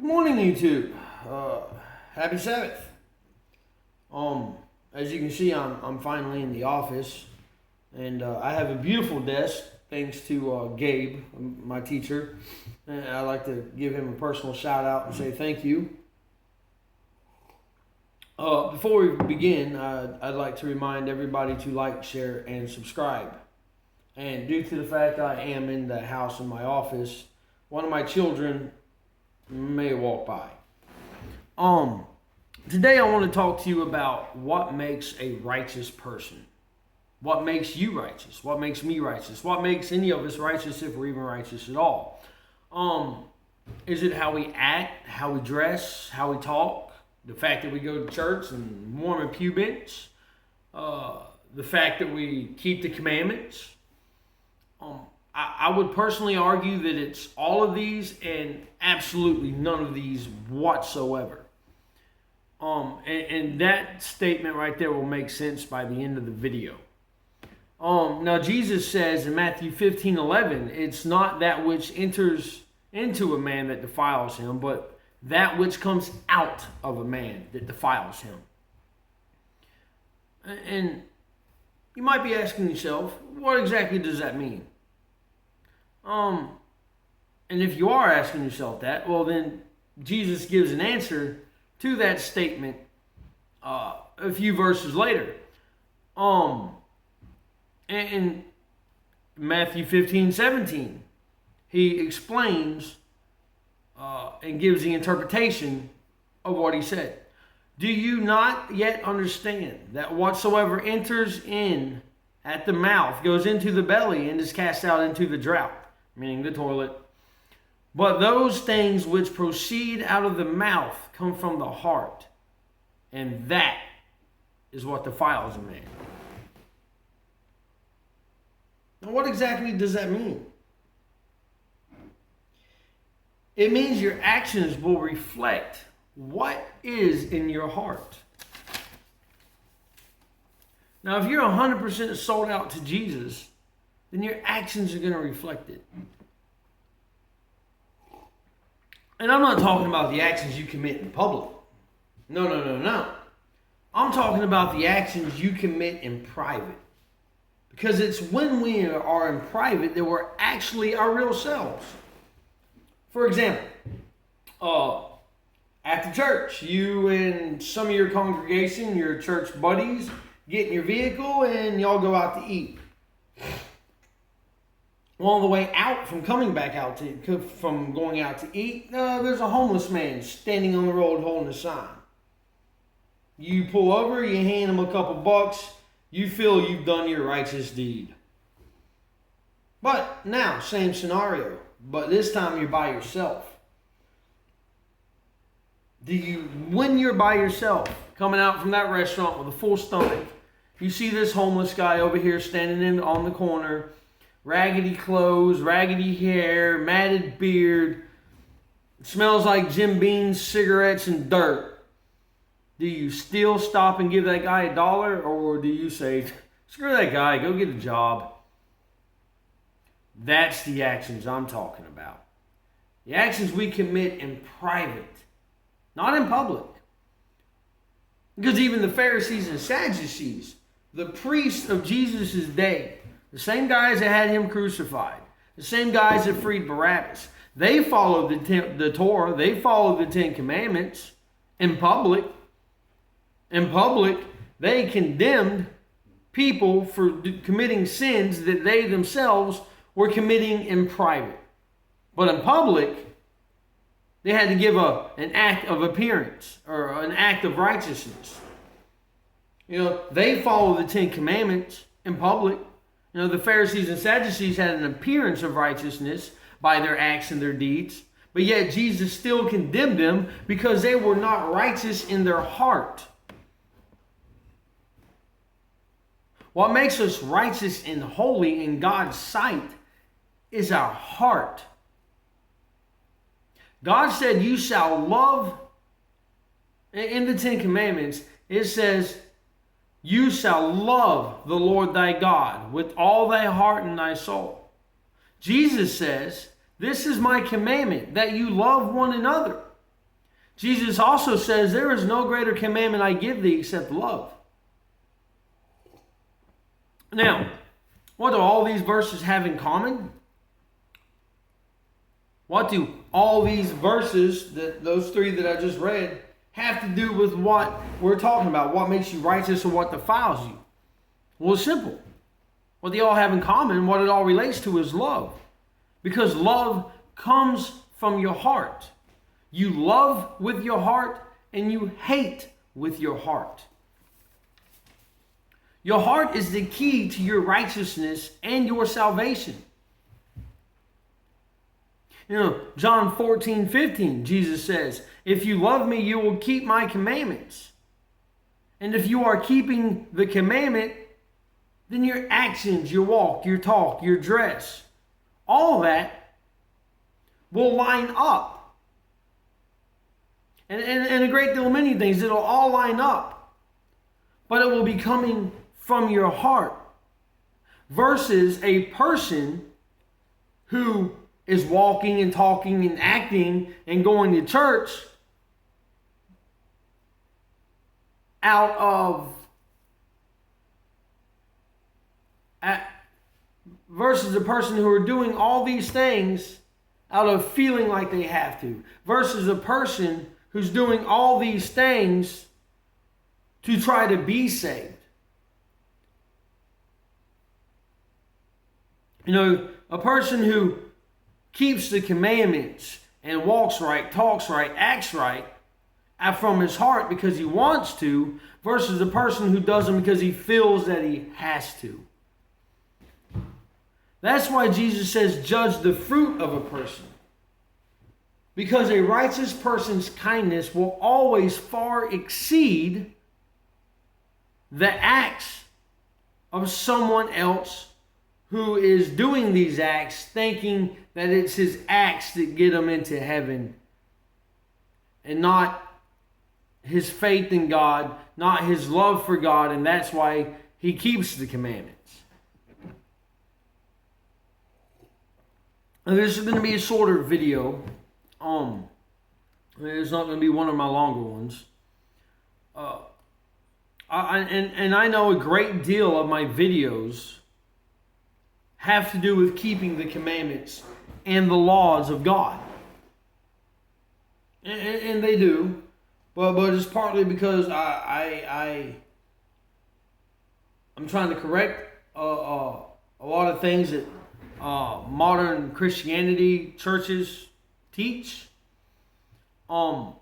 Morning, YouTube. Happy Sabbath. As you can see, I'm finally in the office, and I have a beautiful desk thanks to Gabe, my teacher. And I'd like to give him a personal shout out and say thank you. Before we begin, I'd like to remind everybody to like, share, and subscribe. And due to the fact I am in the house in my office, one of my children may walk by. Today I want to talk to you about what makes a righteous person. What makes you righteous? What makes me righteous? What makes any of us righteous if we're even righteous at all? Is it how we act, how we dress, how we talk? The fact that we go to church and warm a pew bench? The fact that we keep the commandments? I would personally argue that it's all of these and absolutely none of these whatsoever. And that statement right there will make sense by the end of the video. Now Jesus says in Matthew 15:11, it's not that which enters into a man that defiles him, but that which comes out of a man that defiles him. And you might be asking yourself, what exactly does that mean? And if you are asking yourself that, well then Jesus gives an answer to that statement a few verses later. In Matthew 15:17, he explains and gives the interpretation of what he said. Do you not yet understand that whatsoever enters in at the mouth goes into the belly and is cast out into the drought, meaning the toilet? But those things which proceed out of the mouth come from the heart, and that is what defiles a man. Now, what exactly does that mean? It means your actions will reflect what is in your heart. Now, if you're 100% sold out to Jesus, then your actions are going to reflect it. And I'm not talking about the actions you commit in public. No. I'm talking about the actions you commit in private. Because it's when we are in private that we're actually our real selves. For example, after church, you and some of your congregation, your church buddies, get in your vehicle and y'all go out to eat. Well, on the way out from going out to eat, there's a homeless man standing on the road holding a sign. You pull over, you hand him a couple bucks, you feel you've done your righteous deed. But now, same scenario, but this time you're by yourself. When you're by yourself, coming out from that restaurant with a full stomach, you see this homeless guy over here standing on the corner, raggedy clothes, raggedy hair, matted beard, smells like Jim Beam's cigarettes and dirt. Do you still stop and give that guy $1, or do you say, screw that guy, go get a job? That's the actions I'm talking about. The actions we commit in private, not in public. Because even the Pharisees and Sadducees, the priests of Jesus' day, the same guys that had him crucified, the same guys that freed Barabbas, they followed the Torah, they followed the Ten Commandments in public. In public, they condemned people for committing sins that they themselves were committing in private. But in public, they had to give an act of appearance or an act of righteousness. They followed the Ten Commandments in public. The Pharisees and Sadducees had an appearance of righteousness by their acts and their deeds. But yet Jesus still condemned them because they were not righteous in their heart. What makes us righteous and holy in God's sight is our heart. God said, you shall love, in the Ten Commandments, it says, you shall love the Lord thy God with all thy heart and thy soul. Jesus says, this is my commandment, that you love one another Jesus also says, there is no greater commandment I give thee except love. Now, what do all these verses have in common? What do all these verses, those three that I just read, have to do with what we're talking about? What makes you righteous or what defiles you? Well, it's simple. What they all have in common, what it all relates to, is love. Because love comes from your heart. You love with your heart and you hate with your heart. Your heart is the key to your righteousness and your salvation. John 14:15, Jesus says, if you love me, you will keep my commandments. And if you are keeping the commandment, then your actions, your walk, your talk, your dress, all that will line up. And a great deal of many things, it'll all line up. But it will be coming from your heart. Versus a person who is walking and talking and acting and going to church versus a person who are doing all these things out of feeling like they have to, versus a person who's doing all these things to try to be saved. A person who keeps the commandments and walks right, talks right, acts right from his heart because he wants to, versus a person who does them because he feels that he has to. That's why Jesus says, judge the fruit of a person. Because a righteous person's kindness will always far exceed the acts of someone else who is doing these acts, thinking that it's his acts that get him into heaven, and not his faith in God, not his love for God, and that's why he keeps the commandments. Now, this is going to be a shorter video. It's not going to be one of my longer ones. I know a great deal of my videos have to do with keeping the commandments and the laws of God. And they do. But it's partly because I'm trying to correct a lot of things that modern Christianity churches teach. But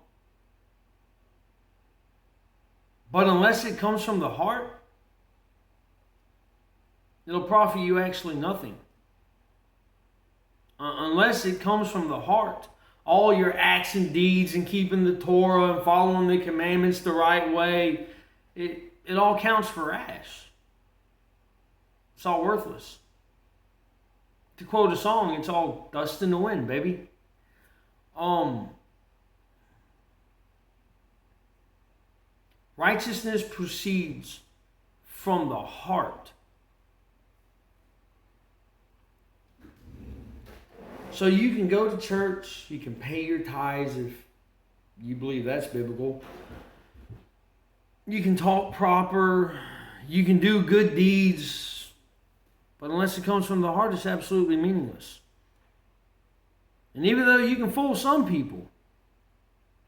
unless it comes from the heart, it'll profit you actually nothing. Unless it comes from the heart, all your acts and deeds and keeping the Torah and following the commandments the right way, it all counts for ash. It's all worthless. To quote a song, it's all dust in the wind, baby. Righteousness proceeds from the heart. So you can go to church, you can pay your tithes if you believe that's biblical. You can talk proper, you can do good deeds, but unless it comes from the heart, it's absolutely meaningless. And even though you can fool some people,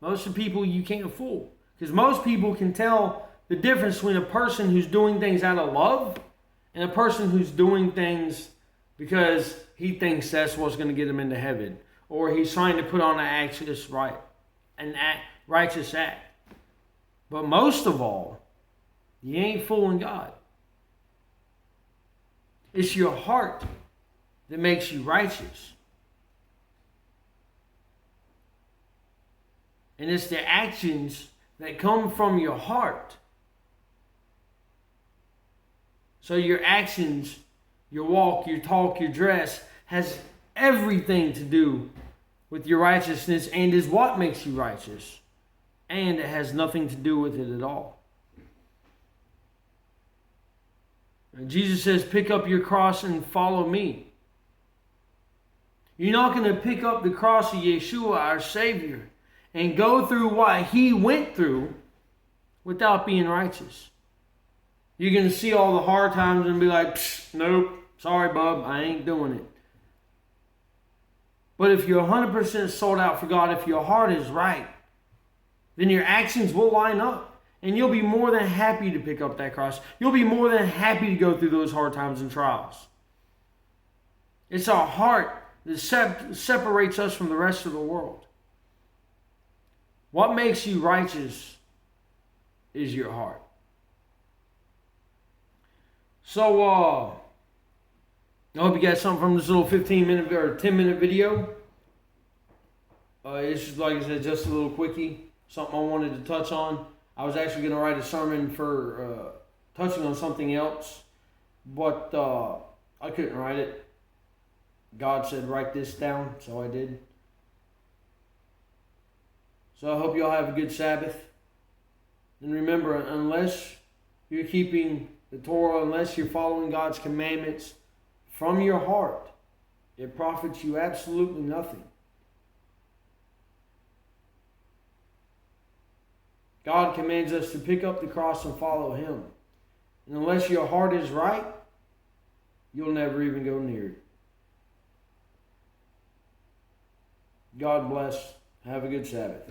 most of the people you can't fool. Because most people can tell the difference between a person who's doing things out of love and a person who's doing things because he thinks that's what's going to get him into heaven. Or he's trying to put on an righteous act. But most of all, you ain't fooling God. It's your heart that makes you righteous. And it's the actions that come from your heart. So your actions, your walk, your talk, your dress has everything to do with your righteousness and is what makes you righteous. And it has nothing to do with it at all. And Jesus says, pick up your cross and follow me. You're not going to pick up the cross of Yeshua, our Savior, and go through what he went through without being righteous. You're going to see all the hard times and be like, nope, sorry, bub, I ain't doing it. But if you're 100% sold out for God, if your heart is right, then your actions will line up. And you'll be more than happy to pick up that cross. You'll be more than happy to go through those hard times and trials. It's our heart that separates us from the rest of the world. What makes you righteous is your heart. So, I hope you got something from this little 15-minute or 10-minute video. It's just, like I said, just a little quickie. Something I wanted to touch on. I was actually going to write a sermon for touching on something else, but I couldn't write it. God said, write this down, so I did. So I hope you all have a good Sabbath. And remember, unless you're keeping the Torah, unless you're following God's commandments from your heart, it profits you absolutely nothing. God commands us to pick up the cross and follow Him. And unless your heart is right, you'll never even go near it. God bless. Have a good Sabbath.